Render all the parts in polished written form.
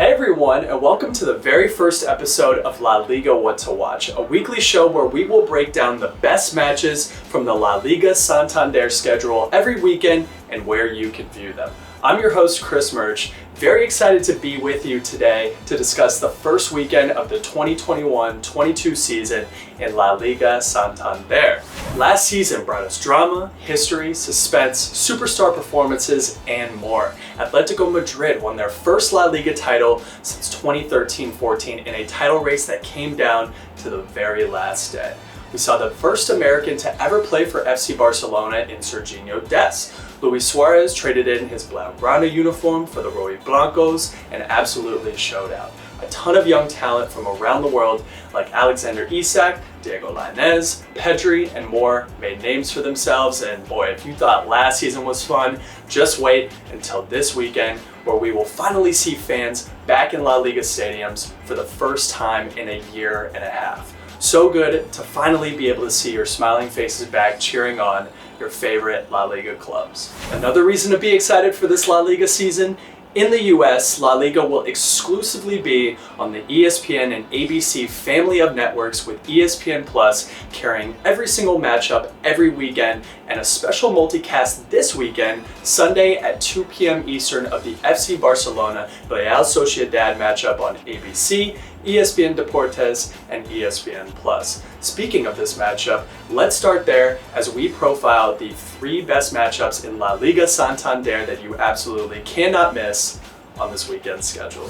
Hey everyone, and welcome to the very first episode of La Liga What to Watch, a weekly show where we will break down the best matches from the La Liga Santander schedule every weekend and where you can view them. I'm your host, Chris Murch, very excited to be with you today to discuss the first weekend of the 2021-22 season in La Liga Santander. Last season brought us drama, history, suspense, superstar performances, and more. Atletico Madrid won their first La Liga title since 2013-14 in a title race that came down to the very last day. We saw the first American to ever play for FC Barcelona in Serginho Dest. Luis Suarez traded in his Blaugrana uniform for the Rojiblancos and absolutely showed out. A ton of young talent from around the world like Alexander Isak, Diego Lainez, Pedri, and more made names for themselves, and boy, if you thought last season was fun, just wait until this weekend where we will finally see fans back in La Liga stadiums for the first time in a year and a half. So good to finally be able to see your smiling faces back cheering on your favorite La Liga clubs. Another reason to be excited for this La Liga season: in the US, La Liga will exclusively be on the ESPN and ABC family of networks, with ESPN Plus carrying every single matchup every weekend, and a special multicast this weekend, Sunday at 2 p.m. Eastern, of the FC Barcelona Real Sociedad matchup on ABC, ESPN Deportes, and ESPN Plus. Speaking of this matchup, let's start there as we profile the three best matchups in La Liga Santander that you absolutely cannot miss on this weekend's schedule.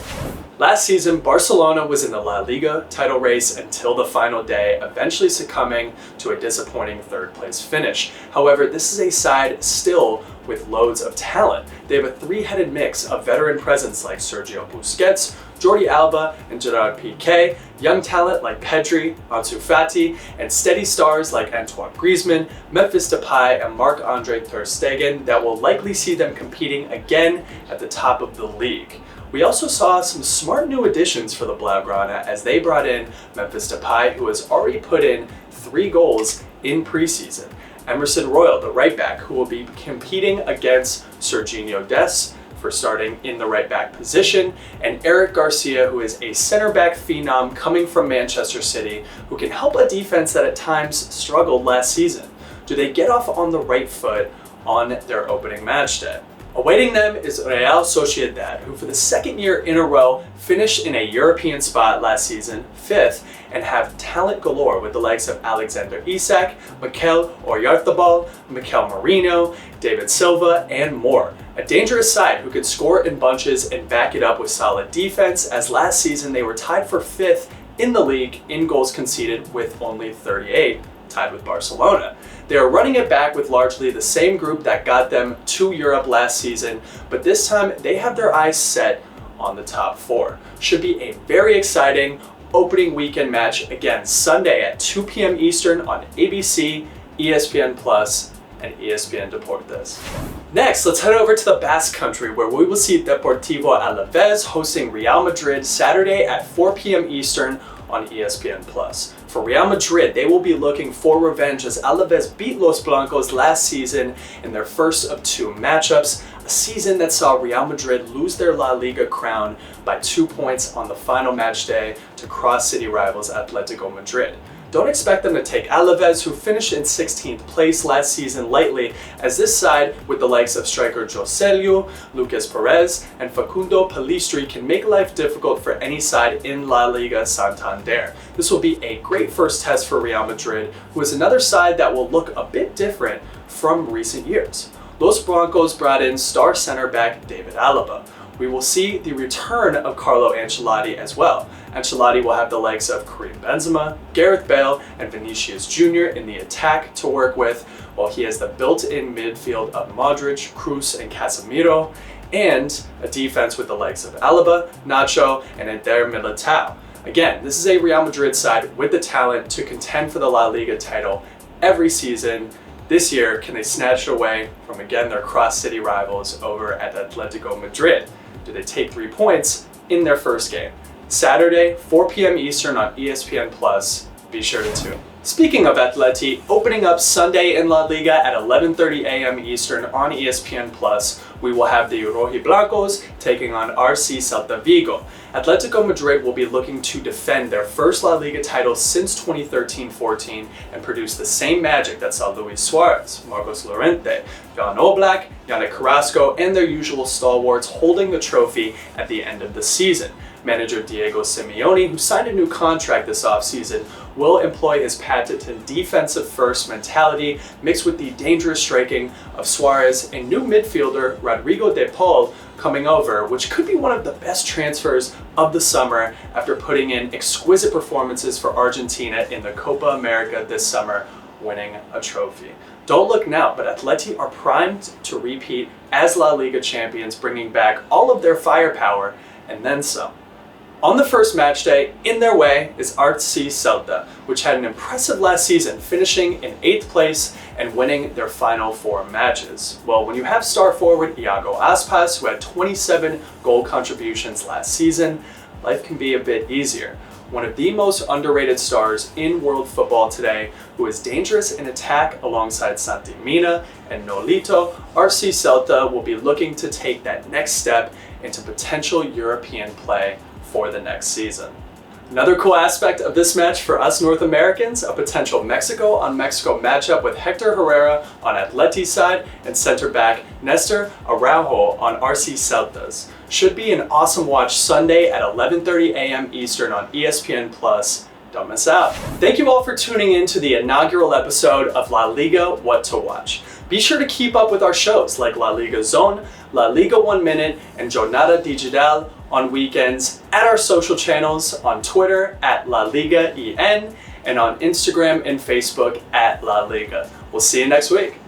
Last season, Barcelona was in the La Liga title race until the final day, eventually succumbing to a disappointing third place finish. However, this is a side still with loads of talent. They have a three-headed mix of veteran presence like Sergio Busquets, Jordi Alba, and Gerard Piqué, young talent like Pedri, Ansu Fati, and steady stars like Antoine Griezmann, Memphis Depay, and Marc-Andre ter Stegen that will likely see them competing again at the top of the league. We also saw some smart new additions for the Blaugrana as they brought in Memphis Depay, who has already put in 3 goals in preseason, Emerson Royal, the right back, who will be competing against Serginho Dest for starting in the right back position, and Eric Garcia, who is a center back phenom coming from Manchester City, who can help a defense that at times struggled last season. Do they get off on the right foot on their opening match day? Awaiting them is Real Sociedad, who for the second year in a row finished in a European spot last season, 5th, and have talent galore with the likes of Alexander Isak, Mikel Oyarzabal, Mikel Merino, David Silva, and more. A dangerous side who could score in bunches and back it up with solid defense, as last season they were tied for 5th in the league in goals conceded with only 38, tied with Barcelona. They are running it back with largely the same group that got them to Europe last season, but this time they have their eyes set on the top 4. Should be a very exciting opening weekend match, again Sunday at 2 p.m. Eastern on ABC, ESPN Plus, and ESPN Deportes. Next, let's head over to the Basque Country, where we will see Deportivo Alavés hosting Real Madrid Saturday at 4 p.m. Eastern on ESPN Plus. For Real Madrid, they will be looking for revenge as Alavés beat Los Blancos last season in their first of 2 matchups, a season that saw Real Madrid lose their La Liga crown by 2 points on the final match day to cross-city rivals Atletico Madrid. Don't expect them to take Alavés, who finished in 16th place last season, lightly, as this side, with the likes of striker Joselu, Lucas Perez, and Facundo Pellistri, can make life difficult for any side in La Liga Santander. This will be a great first test for Real Madrid, who is another side that will look a bit different from recent years. Los Blancos brought in star center back David Alaba. We will see the return of Carlo Ancelotti as well. Ancelotti will have the likes of Karim Benzema, Gareth Bale, and Vinicius Jr. in the attack to work with, while he has the built-in midfield of Modric, Kroos, and Casemiro, and a defense with the likes of Alaba, Nacho, and Eder Militao. Again, this is a Real Madrid side with the talent to contend for the La Liga title every season. This year, can they snatch it away from, again, their cross-city rivals over at Atletico Madrid? Do they take 3 points in their first game? Saturday, 4 p.m. Eastern on ESPN Plus. Be sure to tune. Speaking of Atleti, opening up Sunday in La Liga at 11:30 a.m. Eastern on ESPN+, we will have the Rojiblancos taking on RC Celta Vigo. Atletico Madrid will be looking to defend their first La Liga title since 2013-14 and produce the same magic that saw Luis Suarez, Marcos Llorente, Jan Oblak, Yannick Carrasco, and their usual stalwarts holding the trophy at the end of the season. Manager Diego Simeone, who signed a new contract this offseason, will employ his patented defensive-first mentality mixed with the dangerous striking of Suarez and new midfielder Rodrigo de Paul coming over, which could be one of the best transfers of the summer after putting in exquisite performances for Argentina in the Copa America this summer, winning a trophy. Don't look now, but Atleti are primed to repeat as La Liga champions, bringing back all of their firepower and then some. On the first match day, in their way is RC Celta, which had an impressive last season, finishing in 8th place and winning their final 4 matches. Well, when you have star forward Iago Aspas, who had 27 goal contributions last season, life can be a bit easier. One of the most underrated stars in world football today, who is dangerous in attack alongside Santi Mina and Nolito, RC Celta will be looking to take that next step into potential European play for the next season. Another cool aspect of this match for us North Americans, a potential Mexico on Mexico matchup with Hector Herrera on Atleti's side and center back Nestor Araujo on RC Celta's. Should be an awesome watch Sunday at 11:30 a.m. Eastern on ESPN+. Don't miss out. Thank you all for tuning in to the inaugural episode of La Liga What to Watch. Be sure to keep up with our shows like La Liga Zone, La Liga 1 Minute, and Jornada Digital on weekends at our social channels on Twitter at La Liga EN and on Instagram and Facebook at La Liga. We'll see you next week.